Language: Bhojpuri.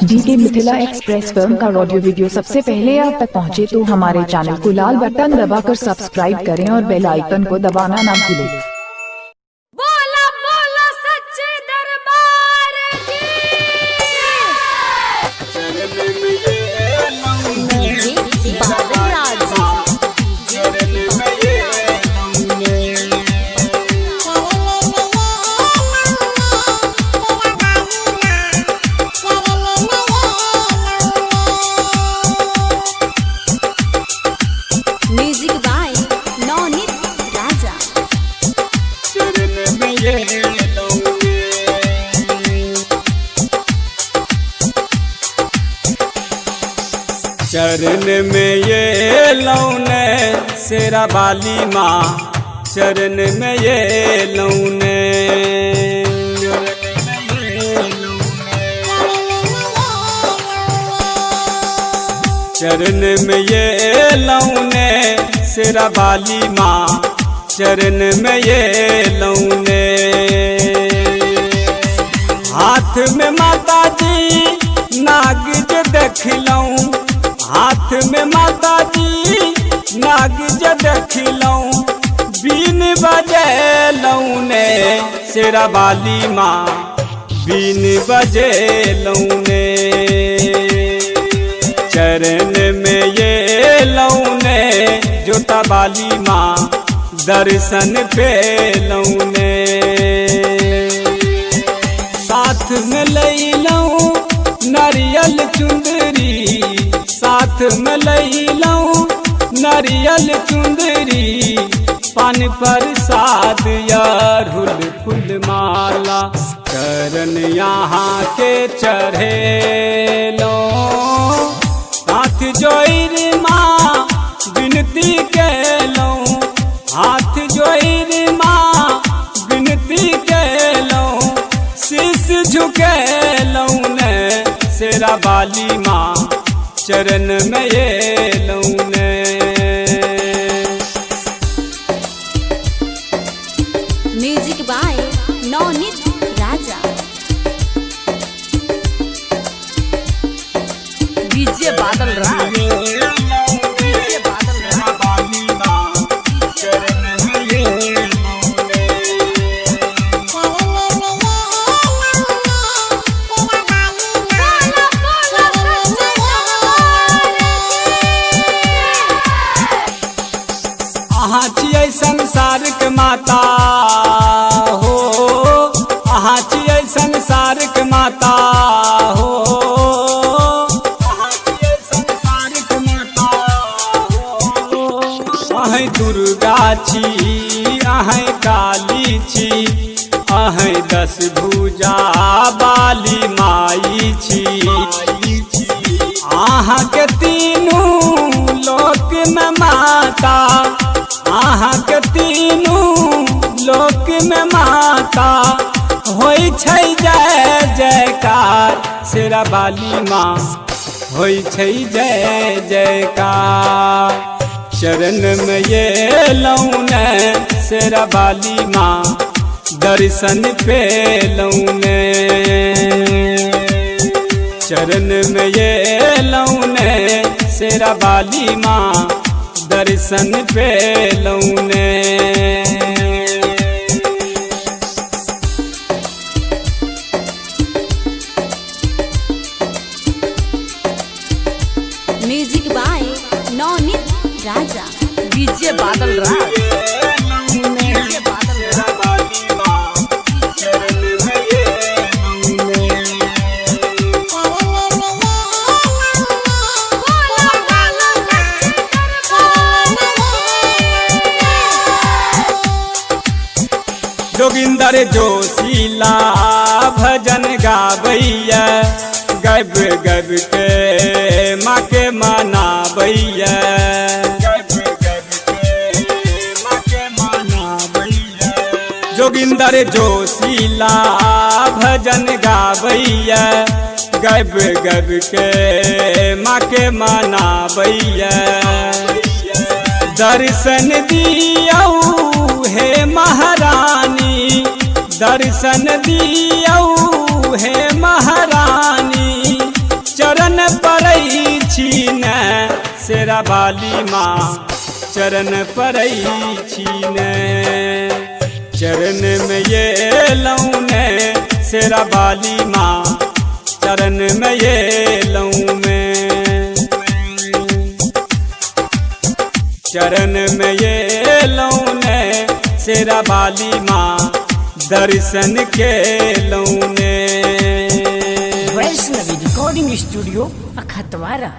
डीके मिथिला एक्सप्रेस फिल्म का ऑडियो वीडियो सबसे पहले आप तक पहुंचे तो हमारे चैनल को लाल बटन दबाकर सब्सक्राइब करें और बेल आइकन को दबाना ना भूलें। म्यूजिक बाय नौनीत राजा। चरण में ये लौने शेरा वाली माँ, चरण में ये लौने चरण में ये लौने शेरा वाली माँ, चरण में ये लौने हाथ में माता जी नाग जे देख लऊं, हाथ में माता जी नाग जे देख लऊं, बीन बजे लौने शेरा वाली माँ, बीन बजे लौने चरण में ये लौने जोता वाली माँ, दर्शन पे लौने साथ में लई लऊं नारियल चुंदरी, साथ में लई लऊं नारियल चुंदरी, पान प्रसाद अड़हुल फूल माला, चरण यहाँ के चढ़े लो हाथ जोइर माँ विनती के लऊं, हाथ जोइर माँ विनती के लऊं, शीश झुके लऊं ने शेरा वाली माँ, चरण में ये लऊं ने म्यूजिक बाय नौनीत राजा। डीजे बादल राज। अहाँ छियै संसार के माता हो, अहाँ छियै संसार के माता हो, अहाँ छियै संसार के माता हो, अहीं दुर्गा छी अहीं काली छी, अहीं 10 भुजा वाली माई छी, अहाँ के तीनू लोक में माता, अहाँ के तीनू लोक में माता, होई छै जय जयकार शेरा वाली माँ, होई छै जय जयकार चरण में ये लौने शेरा वाली माँ, दर्शन पे लौने चरण में ये लौने शेरा वाली माँ, दर्शन पे लौने म्यूजिक बाय नौनीत राजा। डीजे बादल राज। जोगिंदर जोशीला भजन गावैया, गब गब के माँ के मनावैया, गब गब के माँ के मनावैया, जोगिंदर जोशीला भजन गावैया, गब गब के माँ के मनावैया, दर्शन दियौ हे महारानी, दर्शन दियौ हे महारानी, शेरा वाली माँ चरण परई छीने। चरण में ये लऊं ने शेरा वाली माँ चरण में ये लऊं मैं। चरण में ये लऊं ने शेरा वाली माँ दर्शन के लऊं ने। Vaishnavi recording studio अखतवारा।